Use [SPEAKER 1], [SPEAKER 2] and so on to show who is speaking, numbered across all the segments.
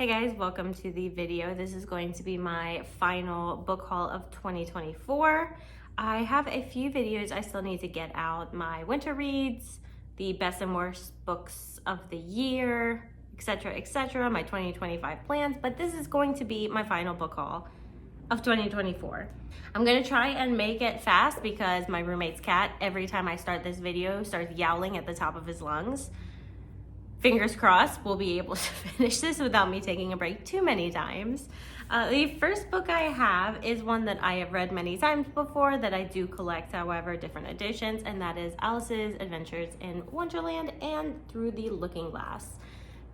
[SPEAKER 1] Hey guys, welcome to the video. This is going to be my final book haul of 2024. I have a few videos I still need to get out. My winter reads, the best and worst books of the year, etc., my 2025 plans, but this is going to be my final book haul of 2024. I'm gonna try and make it fast because my roommate's cat, every time I start this video, starts yowling at the top of his lungs. Fingers crossed we'll be able to finish this without me taking a break too many times. The first book I have is one that I have read many times before that I do collect, however, different editions, and that is Alice's Adventures in Wonderland and Through the Looking Glass.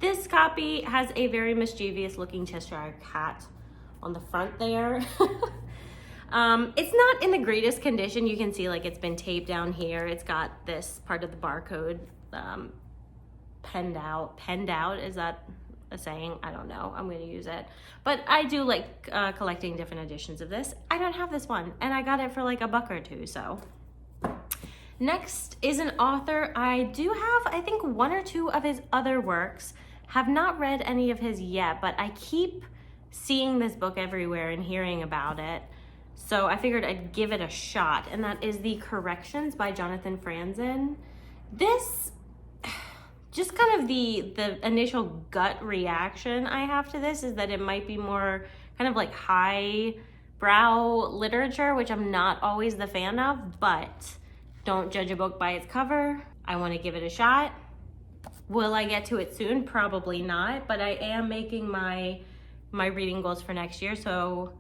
[SPEAKER 1] This copy has a very mischievous looking Cheshire cat on the front there. It's not in the greatest condition. You can see like it's been taped down here. It's got this part of the barcode penned out. Is that a saying? I don't know. I'm going to use it. But I do like collecting different editions of this. I don't have this one, and I got it for like $1 or $2, so. Next is an author. I do have, I think, 1 or 2 of his other works. Have not read any of his yet, but I keep seeing this book everywhere and hearing about it. So I figured I'd give it a shot, and that is The Corrections by Jonathan Franzen. This, just kind of the initial gut reaction I have to this is that it might be more kind of like high-brow literature, which I'm not always the fan of, but don't judge a book by its cover. I want to give it a shot. Will I get to it soon? Probably not, but I am making my reading goals for next year, so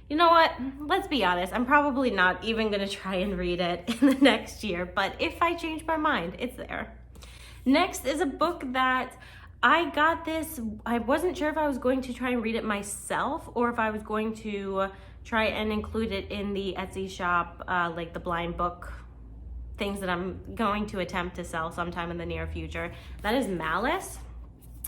[SPEAKER 1] you know what? Let's be honest. I'm probably not even going to try and read it in the next year, but if I change my mind, it's there. Next is a book that I got this. I wasn't sure if I was going to try and read it myself or if I was going to try and include it in the Etsy shop, like the blind book things that I'm going to attempt to sell sometime in the near future. That is Malice.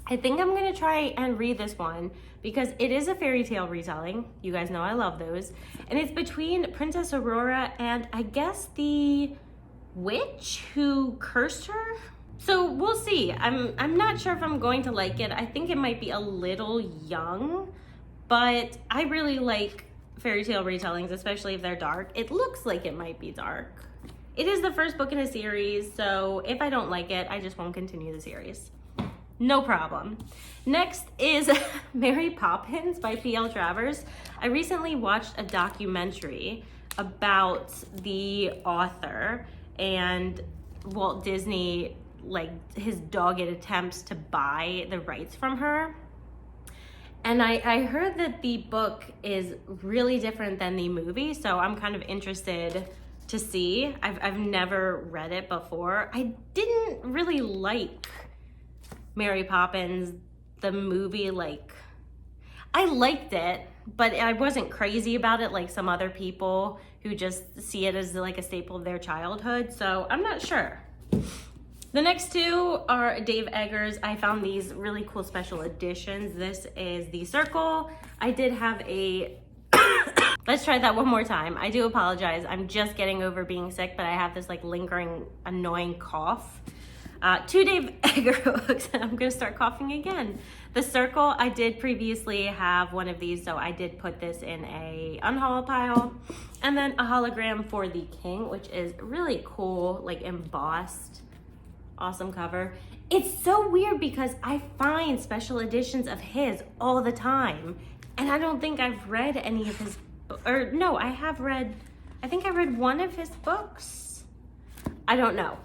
[SPEAKER 1] I think I'm gonna try and read this one because it is a fairy tale retelling. You guys know I love those. And it's between Princess Aurora and I guess the witch who cursed her. So we'll see. I'm not sure if I'm going to like it. I think it might be a little young, but I really like fairy tale retellings, especially if they're dark. It looks like it might be dark. It is the first book in a series, so if I don't like it, I just won't continue the series. No problem. Next is Mary Poppins by P.L. Travers. I recently watched a documentary about the author and Walt Disney, like his dogged attempts to buy the rights from her. And I heard that the book is really different than the movie, so I'm kind of interested to see. I've never read it before. I didn't really like Mary Poppins, the movie. Like, I liked it, but I wasn't crazy about it like some other people who just see it as like a staple of their childhood, so I'm not sure. The next 2 are Dave Eggers. I found these really cool special editions. This is The Circle. I did have a let's try that one more time. I do apologize. I'm just getting over being sick, but I have this like lingering annoying cough. 2 Dave Eggers books, and I'm gonna start coughing again. The Circle, I did previously have one of these, so I did put this in a unhaul pile. And then a hologram for the King, which is really cool, like embossed, awesome cover. It's so weird because I find special editions of his all the time, and I don't think I've read any of his, or no, I think I read one of his books. I don't know.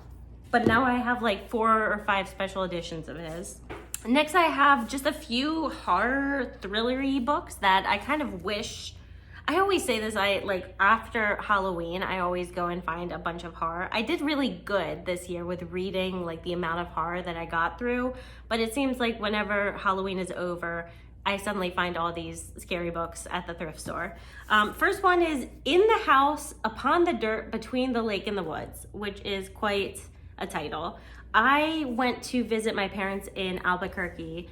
[SPEAKER 1] But now I have like 4 or 5 special editions of his. Next, I have just a few horror thriller-y books that I kind of wish, I always say this, like after Halloween, I always go and find a bunch of horror. I did really good this year with reading like the amount of horror that I got through, but it seems like whenever Halloween is over, I suddenly find all these scary books at the thrift store. First one is In the House Upon the Dirt Between the Lake and the Woods, which is quite a title. I went to visit my parents in Albuquerque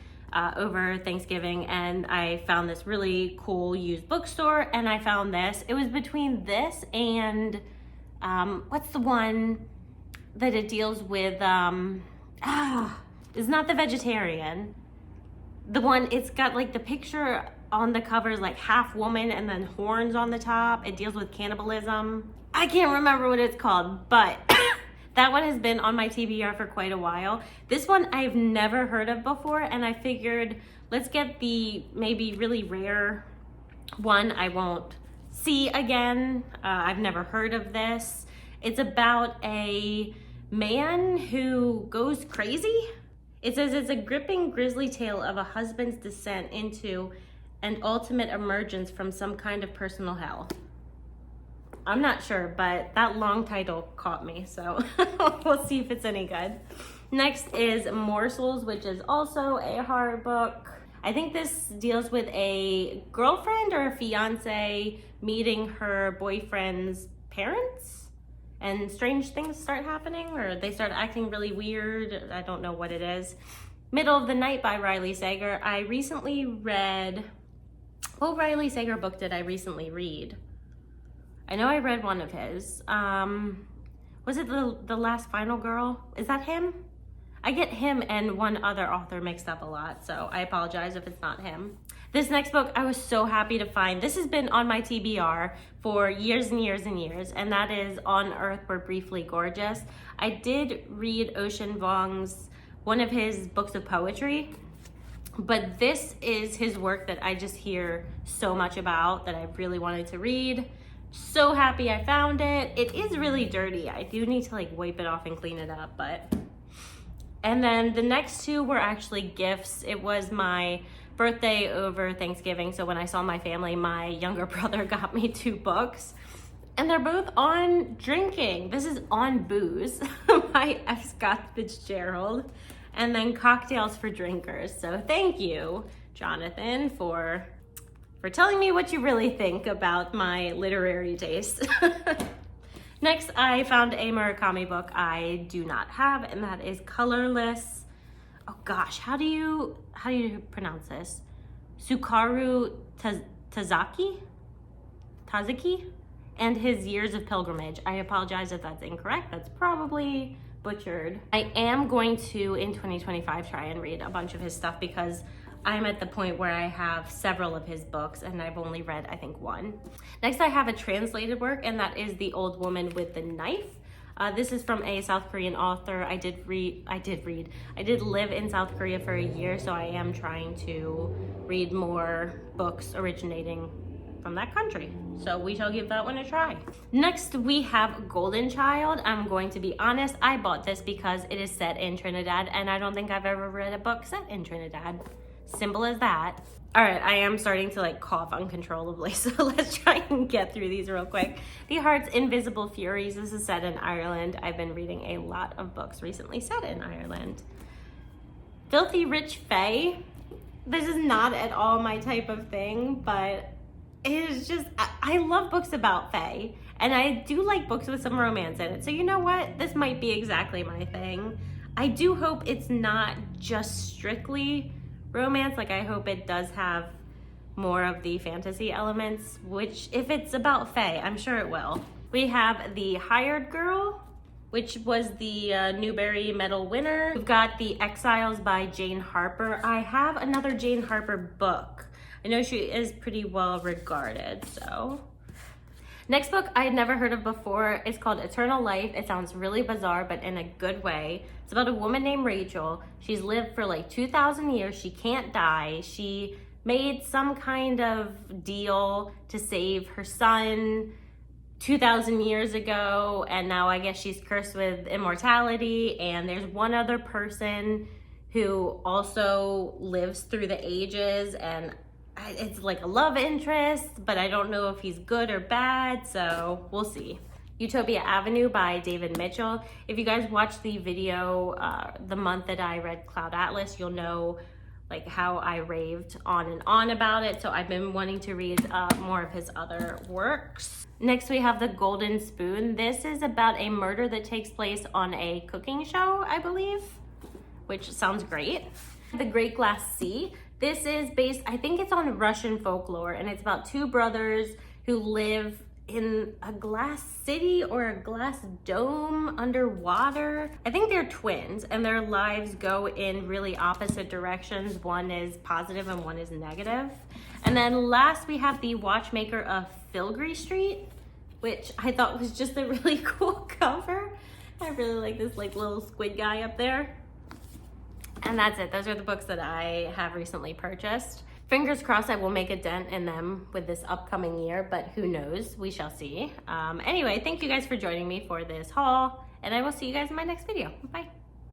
[SPEAKER 1] over Thanksgiving, and I found this really cool used bookstore, and I found this. It was between this and what's the one that it deals with? It's not The Vegetarian. The one, it's got like the picture on the cover is like half woman and then horns on the top. It deals with cannibalism. I can't remember what it's called, but that one has been on my TBR for quite a while. This one I've never heard of before, and I figured let's get the maybe really rare one I won't see again. I've never heard of this. It's about a man who goes crazy. It says it's a gripping, grisly tale of a husband's descent into an ultimate emergence from some kind of personal hell. I'm not sure, but that long title caught me, so we'll see if it's any good. Next is Morsels, which is also a horror book. I think this deals with a girlfriend or a fiance meeting her boyfriend's parents, and strange things start happening, or they start acting really weird. I don't know what it is. Middle of the Night by Riley Sager. I recently read, what Riley Sager book did I recently read? I know I read one of his. Was it the Last Final Girl? Is that him? I get him and one other author mixed up a lot, so I apologize if it's not him. This next book I was so happy to find. This has been on my TBR for years and years and years, and that is On Earth We're Briefly Gorgeous. I did read Ocean Vuong's, one of his books of poetry, but this is his work that I just hear so much about that I really wanted to read. So happy I found it. It is really dirty. I do need to like wipe it off and clean it up, but... And then the next two were actually gifts. It was my birthday over Thanksgiving, so when I saw my family, my younger brother got me 2 books, and they're both on drinking. This is On Booze by F. Scott Fitzgerald, and then Cocktails for Drinkers. So thank you, Jonathan, for telling me what you really think about my literary taste. Next, I found a Murakami book I do not have, and that is Colorless. Oh gosh, how do you pronounce this? Sukaru Tazaki, and His Years of Pilgrimage. I apologize if that's incorrect. That's probably butchered. I am going to, in 2025, try and read a bunch of his stuff because I'm at the point where I have several of his books and I've only read, I think, 1. Next, I have a translated work, and that is The Old Woman with the Knife. This is from a South Korean author. I did live in South Korea for a year, so I am trying to read more books originating from that country. So we shall give that one a try. Next, we have Golden Child. I'm going to be honest, I bought this because it is set in Trinidad, and I don't think I've ever read a book set in Trinidad. Simple as that. All right, I am starting to like cough uncontrollably, so let's try and get through these real quick. The Heart's Invisible Furies. This is set in Ireland. I've been reading a lot of books recently set in Ireland. Filthy Rich Fae. This is not at all my type of thing, but it is just, I love books about fae, and I do like books with some romance in it. So you know what? This might be exactly my thing. I do hope it's not just strictly romance. Like, I hope it does have more of the fantasy elements, which if it's about fae, I'm sure it will. We have The Hired Girl, which was the Newbery Medal winner. We've got The Exiles by Jane Harper. I have another Jane Harper book. I know she is pretty well regarded, so. Next book I had never heard of before. It's called Eternal Life. It sounds really bizarre, but in a good way. It's about a woman named Rachel. She's lived for like 2,000 years. She can't die. She made some kind of deal to save her son 2,000 years ago, and now I guess she's cursed with immortality, and there's one other person who also lives through the ages, and it's like a love interest, but I don't know if he's good or bad, so we'll see. Utopia Avenue by David Mitchell. If you guys watched the video the month that I read Cloud Atlas, you'll know like how I raved on and on about it, so I've been wanting to read more of his other works. Next, we have The Golden Spoon. This is about a murder that takes place on a cooking show, I believe, which sounds great. The Great Glass Sea. This is based, I think it's on Russian folklore, and it's about 2 brothers who live in a glass city or a glass dome underwater. I think they're twins and their lives go in really opposite directions. One is positive and one is negative. And then last we have The Watchmaker of Filgree Street, which I thought was just a really cool cover. I really like this like little squid guy up there. And that's it. Those are the books that I have recently purchased. Fingers crossed I will make a dent in them with this upcoming year, but who knows? We shall see. Anyway, thank you guys for joining me for this haul, and I will see you guys in my next video. Bye.